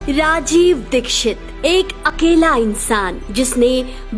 राजीव दीक्षित एक अकेला इंसान जिसने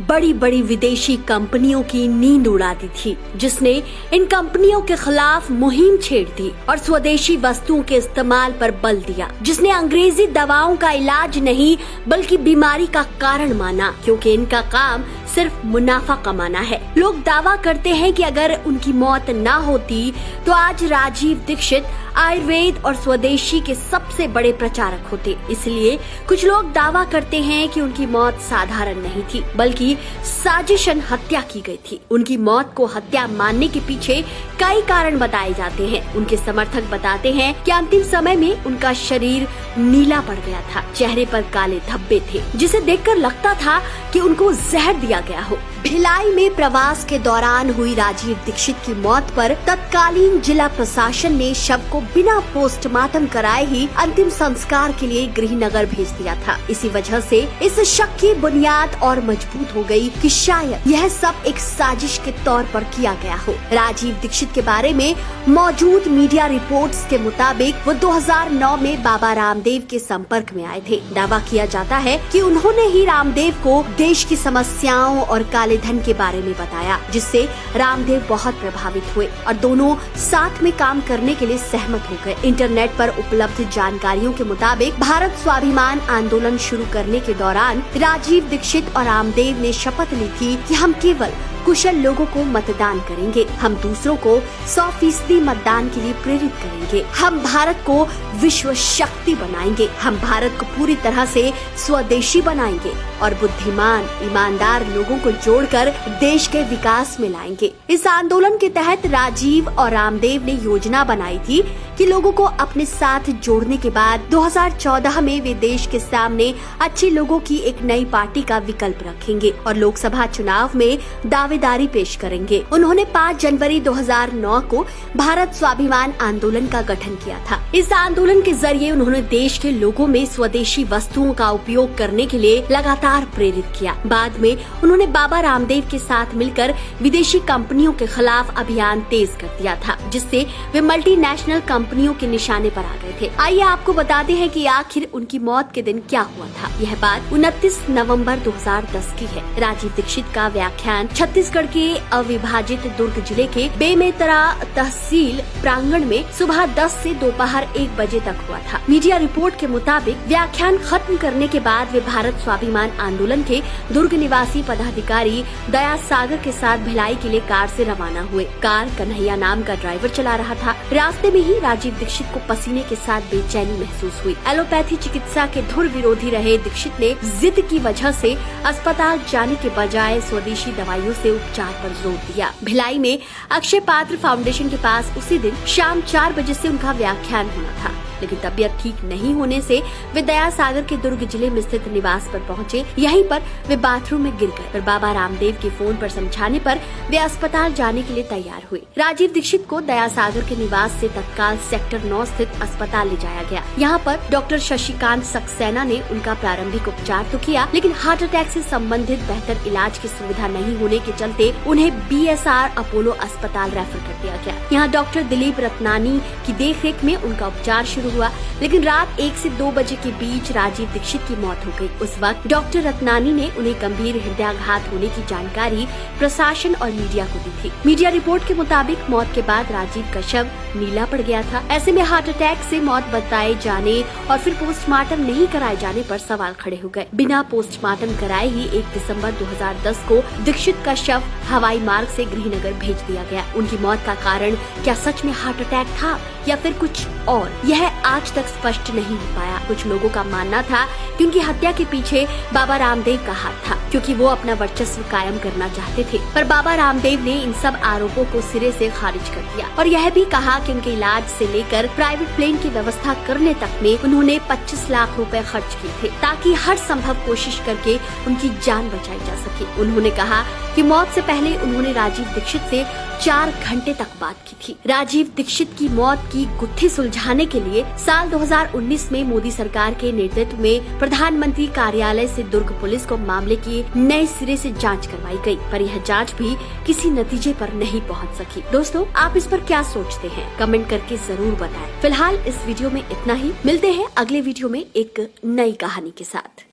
बड़ी बड़ी विदेशी कंपनियों की नींद उड़ा दी थी, जिसने इन कंपनियों के खिलाफ मुहिम छेड़ दी और स्वदेशी वस्तुओं के इस्तेमाल पर बल दिया, जिसने अंग्रेजी दवाओं का इलाज नहीं बल्कि बीमारी का कारण माना, क्योंकि इनका काम सिर्फ मुनाफा कमाना है। लोग दावा करते हैं कि अगर उनकी मौत ना होती तो आज राजीव दीक्षित आयुर्वेद और स्वदेशी के सबसे बड़े प्रचारक होते। इसलिए कुछ लोग दावा करते हैं कि उनकी मौत साधारण नहीं थी बल्कि साजिशन हत्या की गई थी। उनकी मौत को हत्या मानने के पीछे कई कारण बताए जाते हैं। उनके समर्थक बताते हैं कि अंतिम समय में उनका शरीर नीला पड़ गया था, चेहरे पर काले धब्बे थे जिसे देखकर लगता था कि उनको जहर दिया गया हो। भिलाई में प्रवास के दौरान हुई राजीव दीक्षित की मौत पर तत्कालीन जिला प्रशासन ने शव को बिना पोस्टमार्टम कराए ही अंतिम संस्कार के लिए गृहनगर भेज दिया था। इसी वजह से इस शक की बुनियाद और मजबूत हो गई कि शायद यह सब एक साजिश के तौर पर किया गया हो। राजीव दीक्षित के बारे में मौजूद मीडिया रिपोर्ट्स के मुताबिक वो 2009 में बाबा रामदेव के संपर्क में आए थे। दावा किया जाता है कि उन्होंने ही रामदेव को देश की समस्याओं और काले धन के बारे में बताया, जिससे रामदेव बहुत प्रभावित हुए और दोनों साथ में काम करने के लिए सहमत हो गए। इंटरनेट पर उपलब्ध जानकारियों के मुताबिक भारत स्वाभिमान आंदोलन शुरू करने के दौरान राजीव दीक्षित और रामदेव ने शपथ ली थी कि हम केवल कुशल लोगों को मतदान करेंगे, हम दूसरों को 100% मतदान के लिए प्रेरित करेंगे, हम भारत को विश्व शक्ति बनाएंगे, हम भारत को पूरी तरह से स्वदेशी बनाएंगे और बुद्धिमान ईमानदार लोगों को जोड़कर देश के विकास में लाएंगे। इस आंदोलन के तहत राजीव और रामदेव ने योजना बनाई थी कि लोगों को अपने साथ जोड़ने के बाद 2014 में वे देश के सामने अच्छे लोगों की एक नई पार्टी का विकल्प रखेंगे और लोकसभा चुनाव में दावेदारी पेश करेंगे। उन्होंने 5 जनवरी 2009 को भारत स्वाभिमान आंदोलन का गठन किया था। इस आंदोलन के जरिए उन्होंने देश के लोगों में स्वदेशी वस्तुओं का उपयोग करने के लिए लगातार प्रेरित किया। बाद में उन्होंने बाबा रामदेव के साथ मिलकर विदेशी कंपनियों के खिलाफ अभियान तेज कर दिया था, जिससे वे मल्टीनेशनल कंपनियों के निशाने पर आ गए थे। आइए आपको बताते हैं कि आखिर उनकी मौत के दिन क्या हुआ था। यह बात 29 नवंबर 2010 की है। राजीव दीक्षित का व्याख्यान छत्तीसगढ़ के अविभाजित दुर्ग जिले के बेमेतरा तहसील प्रांगण में सुबह 10 से दोपहर 1 बजे तक हुआ था। मीडिया रिपोर्ट के मुताबिक व्याख्यान खत्म करने के बाद वे भारत स्वाभिमान आंदोलन के दुर्ग निवासी पदाधिकारी दया सागर के साथ भिलाई के लिए कार से रवाना हुए। कार कन्हैया नाम का ड्राइवर चला रहा था। रास्ते में ही राजीव दीक्षित को पसीने के साथ बेचैनी महसूस हुई। एलोपैथी चिकित्सा के धुर विरोधी रहे दीक्षित ने जिद की वजह से अस्पताल जाने के बजाय स्वदेशी दवाइयों से उपचार पर जोर दिया। भिलाई में अक्षय पात्र फाउंडेशन के पास उसी दिन शाम 4 बजे से उनका व्याख्यान होना था, लेकिन तबीयत ठीक नहीं होने से वे दया सागर के दुर्ग जिले में स्थित निवास पर पहुंचे। यहीं पर वे बाथरूम में गिर गए, पर बाबा रामदेव के फोन पर समझाने पर वे अस्पताल जाने के लिए तैयार हुए। राजीव दीक्षित को दया सागर के निवास से तत्काल सेक्टर 9 स्थित अस्पताल ले जाया गया। यहाँ पर डॉक्टर शशिकांत सक्सेना ने उनका प्रारंभिक उपचार तो किया, लेकिन हार्ट अटैक से संबंधित बेहतर इलाज की सुविधा नहीं होने के चलते उन्हें BSR अपोलो अस्पताल रेफर कर दिया गया। यहाँ डॉक्टर दिलीप रत्नानी की देखरेख में उनका उपचार शुरू हुआ, लेकिन रात 1 से 2 बजे के बीच राजीव दीक्षित की मौत हो गई। उस वक्त डॉक्टर रत्नानी ने उन्हें गंभीर हृदयाघात होने की जानकारी प्रशासन और मीडिया को दी थी। मीडिया रिपोर्ट के मुताबिक मौत के बाद राजीव का शव नीला पड़ गया था। ऐसे में हार्ट अटैक से मौत बताए जाने और फिर पोस्टमार्टम नहीं कराए जाने पर सवाल खड़े हो गए। बिना पोस्टमार्टम कराए ही 1 दिसंबर 2010 को दीक्षित का शव हवाई मार्ग से गृहनगर भेज दिया गया। उनकी मौत का कारण क्या सच में हार्ट अटैक था या फिर कुछ और, यह आज तक स्पष्ट नहीं हो पाया। कुछ लोगों का मानना था कि उनकी हत्या के पीछे बाबा रामदेव का हाथ था, क्योंकि वो अपना वर्चस्व कायम करना चाहते थे। पर बाबा रामदेव ने इन सब आरोपों को सिरे से खारिज कर दिया और यह भी कहा कि उनके इलाज से लेकर प्राइवेट प्लेन की व्यवस्था करने तक में उन्होंने 25 लाख रुपए खर्च किए थे, ताकि हर संभव कोशिश करके उनकी जान बचाई जा सके। उन्होंने कहा कि मौत से पहले उन्होंने राजीव दीक्षित से 4 घंटे तक बात की थी। राजीव दीक्षित की मौत की गुत्थी सुलझाने के लिए साल 2019 में मोदी सरकार के नेतृत्व में प्रधानमंत्री कार्यालय से दुर्ग पुलिस को मामले की नए सिरे से जांच करवाई गई, पर यह जांच भी किसी नतीजे पर नहीं पहुंच सकी। दोस्तों, आप इस पर क्या सोचते हैं? कमेंट करके जरूर बताएं। फिलहाल इस वीडियो में इतना ही। मिलते हैं अगले वीडियो में एक नई कहानी के साथ।